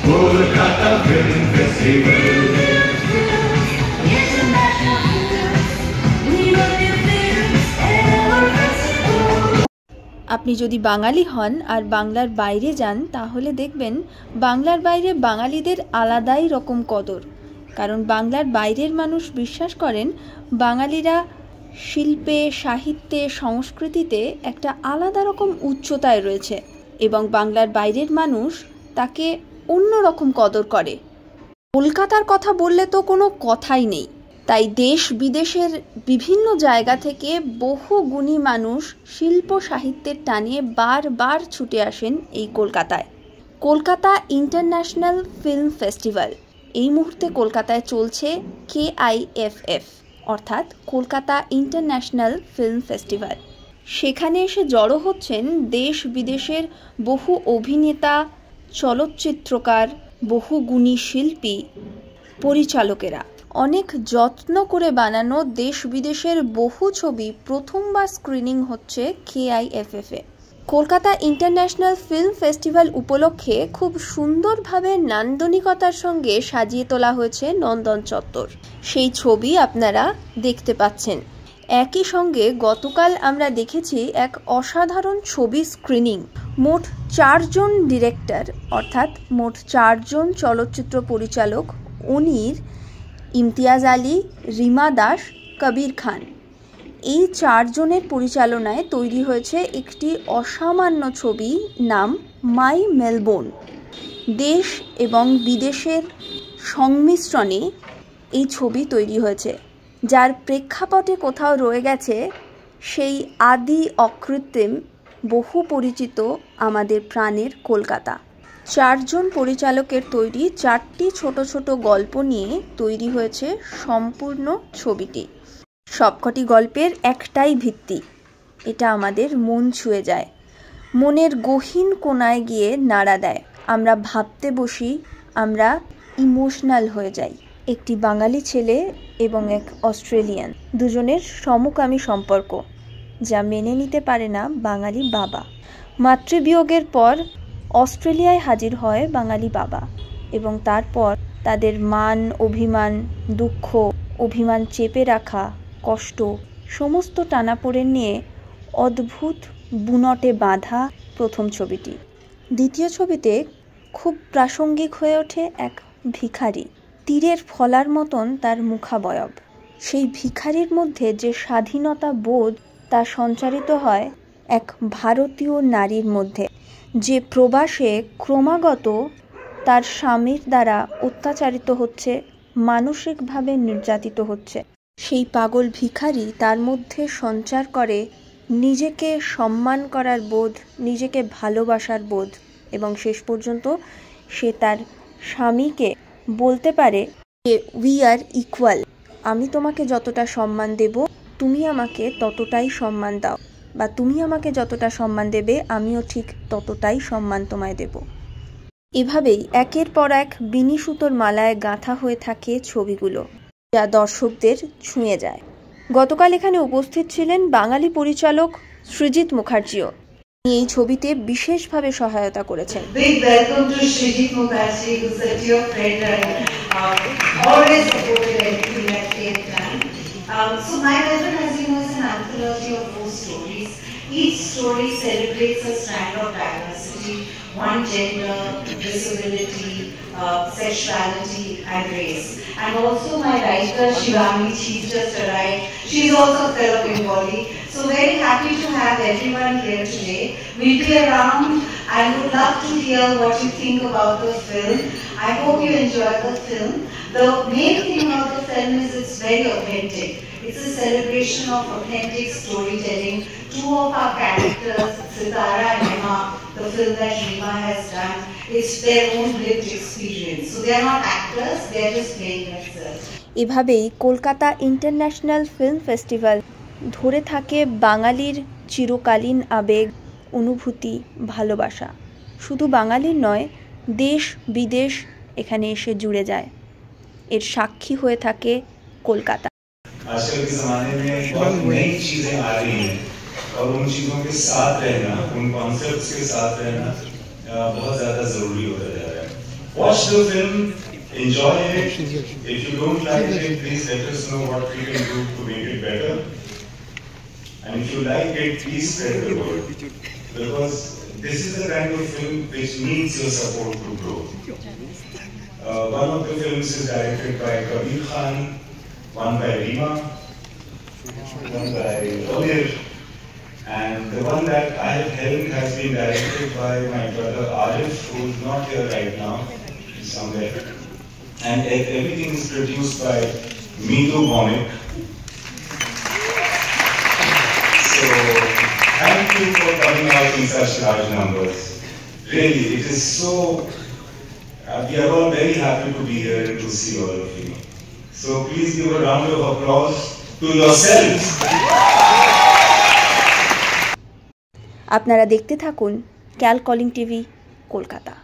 Kolkata film festival. আপনি যদি বাঙালি হন আর বাংলার বাইরে যান তাহলে দেখবেন বাংলার বাইরে বাঙালিদের আলাদাই রকম কদর। কারণ বাংলার বাইরের মানুষ বিশ্বাস করেন বাঙালিরা শিল্পে, সাহিত্যে, সংস্কৃতিতে একটা আলাদা রকম উচ্চতায় রয়েছে এবং বাংলার বাইরের মানুষ তাকে অন্য রকম কদর করে। কলকাতার কথা বললে তো কোনো কথাই নেই, তাই দেশ বিদেশের বিভিন্ন জায়গা থেকে বহু গুণী মানুষ শিল্প সাহিত্যের টানে বারবার ছুটে আসেন এই কলকাতায়। কলকাতা ইন্টারন্যাশনাল ফিল্ম ফেস্টিভ্যাল এই মুহূর্তে কলকাতায় চলছে KIFF অর্থাৎ কলকাতা ইন্টারন্যাশনাল ফিল্ম ফেস্টিভ্যাল। সেখানে এসে জড়ো হচ্ছেন দেশ বিদেশের বহু অভিনেতা, চলচ্চিত্রকার, বহু গুণী শিল্পী, পরিচালকেরা। অনেক যত্ন করে বানানো দেশ বিদেশের বহু ছবি প্রথমবার স্ক্রিনিং হচ্ছে KIFF-এ। কলকাতা ইন্টারন্যাশনাল ফিল্ম ফেস্টিভ্যাল উপলক্ষে খুব সুন্দরভাবে নান্দনিকতার সঙ্গে সাজিয়ে তোলা হয়েছে নন্দন চত্বর। সেই ছবি আপনারা দেখতে পাচ্ছেন। একই সঙ্গে গতকাল আমরা দেখেছি এক অসাধারণ ছবি স্ক্রিনিং। মোট 4 জন ডিরেক্টর অর্থাৎ মোট 4 জন চলচ্চিত্র পরিচালক অনির, ইমতিয়াজ আলী, রিমা দাস, কবির খান, এই 4 জনের পরিচালনায় তৈরি হয়েছে একটি অসামান্য ছবি, নাম মাই মেলবোর্ন। দেশ এবং বিদেশের সংমিশ্রণে এই ছবি তৈরি হয়েছে, যার প্রেক্ষাপটে কোথাও রয়ে গেছে সেই আদি অকৃত্রিম বহু পরিচিত আমাদের প্রাণের কলকাতা। 4 জন পরিচালকের তৈরি 4টি ছোট ছোট গল্প নিয়ে তৈরি হয়েছে সম্পূর্ণ ছবিটি। সবকটি গল্পের একটাই ভিত্তি, এটা আমাদের মন ছুঁয়ে যায়, মনের গহীন কোণায় গিয়ে নাড়া দেয়। আমরা ভাবতে বসি, আমরা ইমোশনাল হয়ে যাই। একটি বাঙালি ছেলে এবং এক অস্ট্রেলিয়ান, দুজনের সমকামী সম্পর্ক, যা মেনে নিতে পারে না বাঙালি বাবা। মাতৃবিয়োগের পর অস্ট্রেলিয়ায় হাজির হয় বাঙালি বাবা এবং তারপর তাদের মান অভিমান, দুঃখ অভিমান চেপে রাখা, কষ্ট, সমস্ত টানাপোড়েন নিয়ে অদ্ভুত বুনটে বাঁধা প্রথম ছবিটি। দ্বিতীয় ছবিতে খুব প্রাসঙ্গিক হয়ে ওঠে এক ভিখারি, তীরের ফলার মতন তার মুখাবয়ব। সেই ভিখারির মধ্যে যে স্বাধীনতা বোধ তা সঞ্চারিত হয় এক ভারতীয় নারীর মধ্যে, যে প্রবাসে ক্রমাগত তার স্বামীর দ্বারা অত্যাচারিত হচ্ছে, মানসিকভাবে নির্যাতিত হচ্ছে। সেই পাগল ভিখারি তার মধ্যে সঞ্চার করে নিজেকে সম্মান করার বোধ, নিজেকে ভালোবাসার বোধ এবং শেষ পর্যন্ত সে তার স্বামীকে বলতে পারে যে উই আর ইকুয়াল, আমি তোমাকে যতটা সম্মান দেব তুমি আমাকে ততটাই সম্মান দাও, বা তুমি আমাকে যতটা সম্মান দেবে আমিও ঠিক ততটাই সম্মান তোমায় দেব। এভাবেই একের পর এক বিনি সুতোর মালায় গাঁথা হয়ে থাকে ছবিগুলো, যা দর্শকদের ছুঁয়ে যায়। গতকাল এখানে উপস্থিত ছিলেন বাঙালি পরিচালক সৃজিত মুখার্জিও। তিনি এই ছবিতে বিশেষভাবে সহায়তা করেছেন। Big welcome to Srijit Mukherjee, who's a dear friend and always supported everything that we have done. So My Husband, as you know, is an anthology of 4 stories. Each story celebrates a strand of diversity, one gender, disability, sexuality and race. And also my writer Shivani, she's just arrived. She's also a fellow Bengali. So very happy to have everyone here today. We'll be around. I would love to hear what you think about the film. I hope you enjoy the film. The main thing about the film is it's very authentic. It's a celebration of authentic storytelling. 2 of our characters, Sitara and Emma, the film that Rima has done, it's their own lived experience. So they're not actors, they're just playing themselves. এভাবেই Kolkata international film festival ধরে থাকে বাঙালির চিরকালীন আবেগ, অনুভূতি, ভালোবাসা। শুধু বাঙালির নয়, দেশ বিদেশ এখানে এসে জুড়ে যায়। এর সাক্ষী হয়ে থাকে কলকাতা। आजकल के ज़माने में बहुत नई चीज़ें आ रही हैं और उन चीज़ों के साथ रहना, उन कॉन्सेप्ट्स के साथ रहना बहुत ज़्यादा ज़रूरी होता जा रहा है। Watch the film, enjoy it. If you don't like it, please let us know what we can do to make it better. And if you like it, please spread the word. Because this is the kind of film which needs your support to grow. One of the films is directed by Kabir Khan, one by Rima, one by Amir, and the one that I have helmed has been directed by my brother Arif, who is not here right now, he's somewhere. And everything is produced by Meetu Bhawmik. So, thank you for coming out in such large numbers. Really, it is so, we are all very happy to be here and to see all of you. So please give a round of applause to yourselves. আপনারা দেখতে থাকুন ক্যাল calling TV Kolkata.